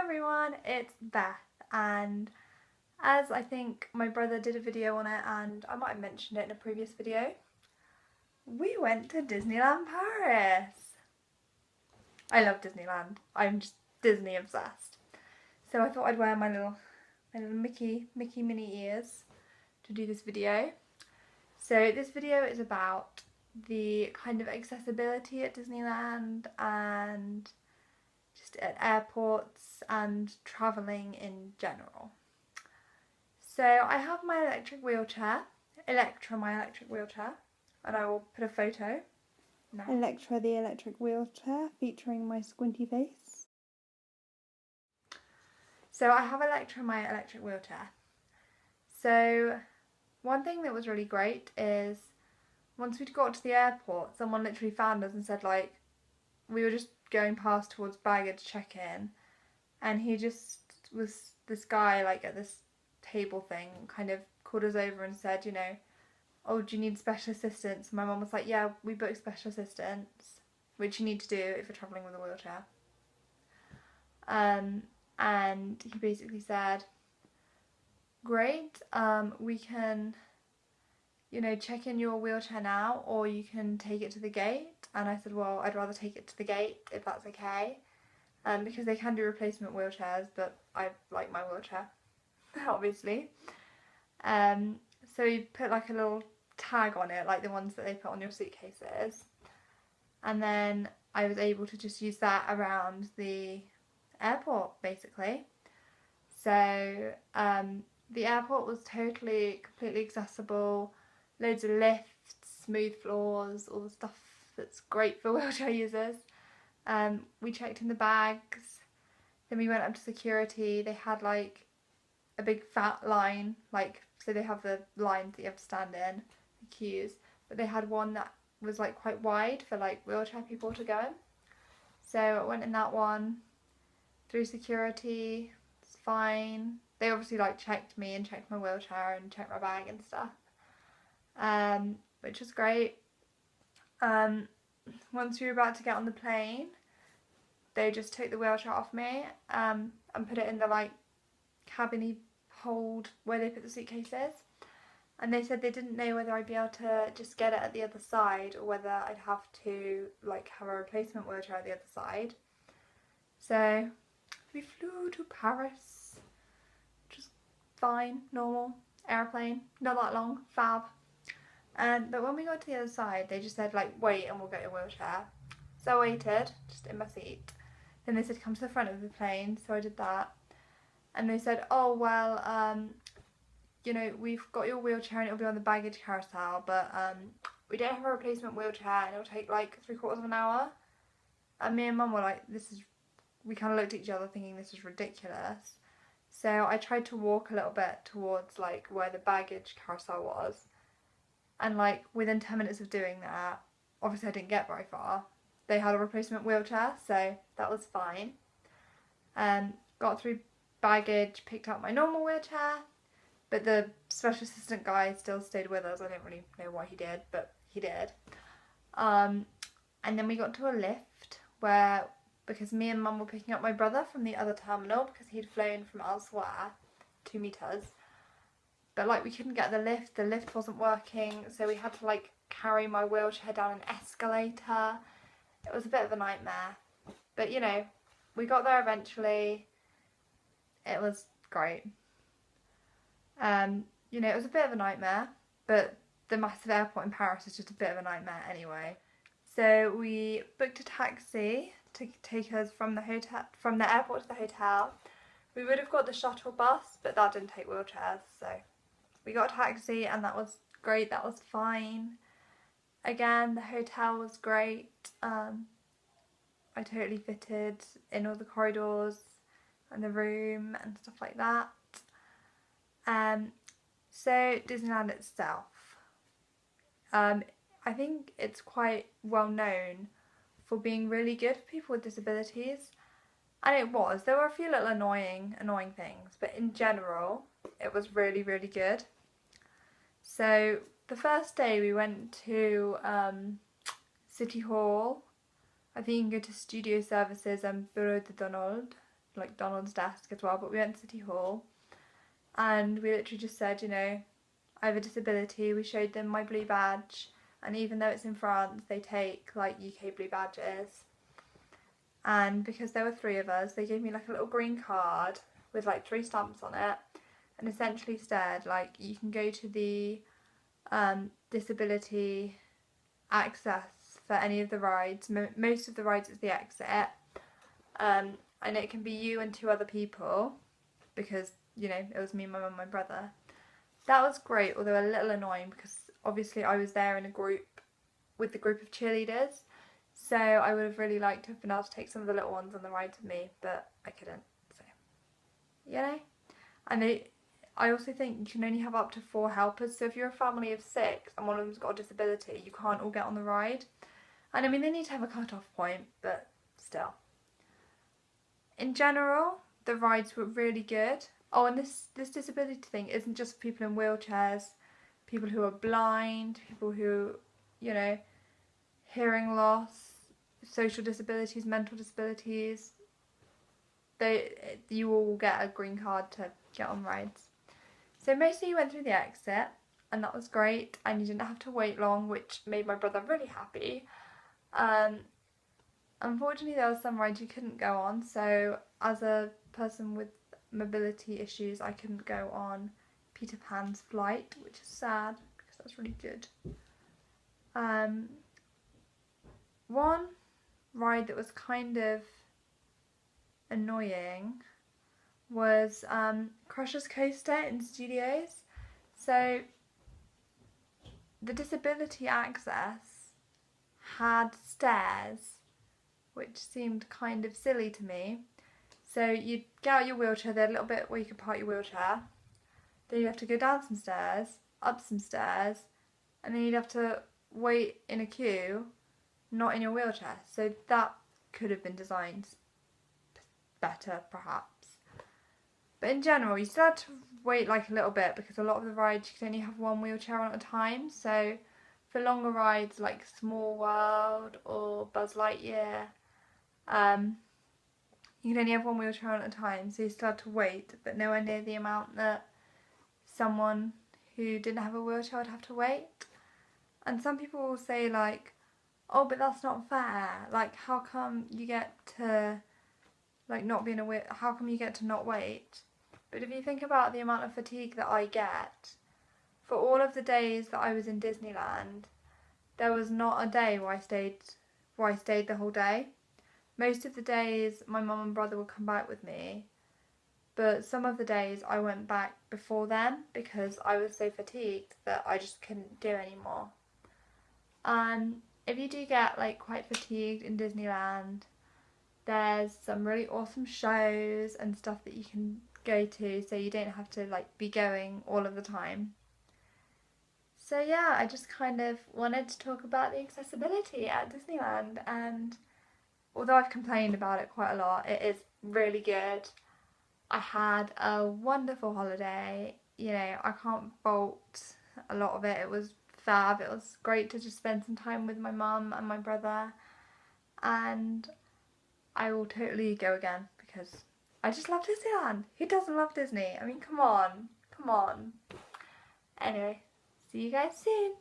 everyone, it's Beth, and as I think my brother did a video on it and I might have mentioned it in a previous video, we went to Disneyland Paris. I love Disneyland. I'm just Disney obsessed. So I thought I'd wear my little Mickey mini ears to do this video. So this video is about the kind of accessibility at Disneyland and just at airports and travelling in general. So I have my electric wheelchair, my electric wheelchair, and I will put a photo now. Electra the electric wheelchair featuring my squinty face. So I have my electric wheelchair. So one thing that was really great is once we'd got to the airport, someone literally found us and said, like, we were just going past towards baggage check-in, and he just was this guy like at this table thing, kind of called us over and said, you know, oh, do you need special assistance? My mum was like, yeah, we book special assistance, which you need to do if you're travelling with a wheelchair. And he basically said, great, we can, you know, check in your wheelchair now, or you can take it to the gate. And I said, well, I'd rather take it to the gate if that's okay, because they can do replacement wheelchairs, but I like my wheelchair, obviously. So you put like a little tag on it, like the ones that they put on your suitcases, and then I was able to just use that around the airport, basically. So the airport was completely accessible, loads of lifts, smooth floors, all the stuff that's great for wheelchair users. We checked in the bags, then we went up to security. They had like a big fat line, like, so they have the lines that you have to stand in, the queues, but they had one that was like quite wide for like wheelchair people to go in. So I went in that one, through security, it's fine. They obviously like checked me and checked my wheelchair and checked my bag and stuff, which was great. Once we were about to get on the plane, they just took the wheelchair off me and put it in the like cabiny hold where they put the suitcases, and they said they didn't know whether I'd be able to just get it at the other side or whether I'd have to like have a replacement wheelchair at the other side. So we flew to Paris, which was fine, normal airplane, not that long, fab. But when we got to the other side, they just said, like, wait and we'll get your wheelchair. So I waited, just in my seat. Then they said, come to the front of the plane, so I did that. And they said, oh, well, you know, we've got your wheelchair and it'll be on the baggage carousel, but we don't have a replacement wheelchair and it'll take like 3/4 of an hour. And me and Mum were like, we kind of looked at each other thinking this is ridiculous. So I tried to walk a little bit towards like where the baggage carousel was. And like within 10 minutes of doing that, obviously I didn't get very far. They had a replacement wheelchair, so that was fine. Got through baggage, picked up my normal wheelchair, but the special assistant guy still stayed with us. I don't really know why he did, but he did. And then we got to a lift where, because me and Mum were picking up my brother from the other terminal because he'd flown from elsewhere to meet us. But like we couldn't get the lift wasn't working, so we had to like carry my wheelchair down an escalator. It was a bit of a nightmare, but you know, we got there eventually. It was great. You know, it was a bit of a nightmare, but the massive airport in Paris is just a bit of a nightmare anyway. So we booked a taxi to take us from the airport to the hotel. We would have got the shuttle bus, but that didn't take wheelchairs, so we got a taxi and that was great, that was fine. Again, the hotel was great. I totally fitted in all the corridors and the room and stuff like that. So Disneyland itself, I think it's quite well known for being really good for people with disabilities. And it was. There were a few little annoying things, but in general, it was really, really good. So the first day we went to City Hall. I think you can go to Studio Services and Bureau de Donald, like Donald's desk as well, but we went to City Hall and we literally just said, you know, I have a disability. We showed them my blue badge, and even though it's in France, they take like UK blue badges. And because there were 3 of us, they gave me like a little green card with like 3 stamps on it, and essentially said like you can go to the disability access for any of the rides. Most of the rides is the exit, and it can be you and 2 other people, because you know it was me, my mum, my brother. That was great, although a little annoying because obviously I was there in a group with the group of cheerleaders, so I would have really liked to have been able to take some of the little ones on the rides with me, but I couldn't. So you know, and I also think you can only have up to 4 helpers, so if you're a family of 6 and one of them's got a disability, you can't all get on the ride. And I mean, they need to have a cut-off point, but still. In general, the rides were really good. Oh, and this disability thing isn't just for people in wheelchairs, people who are blind, people who, you know, hearing loss, social disabilities, mental disabilities. You all get a green card to get on rides. So mostly you went through the exit, and that was great, and you didn't have to wait long, which made my brother really happy. Unfortunately, there were some rides you couldn't go on, so as a person with mobility issues, I couldn't go on Peter Pan's flight, which is sad because that's really good. One ride that was kind of annoying was Crusher's Coaster in Studios. So the disability access had stairs, which seemed kind of silly to me. So you'd get out your wheelchair, there's a little bit where you could park your wheelchair, then you'd have to go down some stairs, up some stairs, and then you'd have to wait in a queue, not in your wheelchair. So that could have been designed better, perhaps. But in general, you still had to wait like a little bit because a lot of the rides you can only have 1 wheelchair on at a time. So for longer rides like Small World or Buzz Lightyear, you can only have 1 wheelchair on at a time. So you still had to wait, but nowhere near the amount that someone who didn't have a wheelchair would have to wait. And some people will say like, oh, but that's not fair. Like, how come you get to like not be in a wheel? How come you get to not wait? But if you think about the amount of fatigue that I get, for all of the days that I was in Disneyland, there was not a day where I stayed the whole day. Most of the days my mum and brother would come back with me, but some of the days I went back before them because I was so fatigued that I just couldn't do anymore. If you do get like quite fatigued in Disneyland, there's some really awesome shows and stuff that you can go to, so you don't have to like be going all of the time. So yeah, I just kind of wanted to talk about the accessibility at Disneyland, and although I've complained about it quite a lot, it is really good. I had a wonderful holiday. You know, I can't fault a lot of it. It was fab. It was great to just spend some time with my mum and my brother, and I will totally go again because I just love Disneyland. Who doesn't love Disney? I mean, come on. Come on. Anyway, see you guys soon.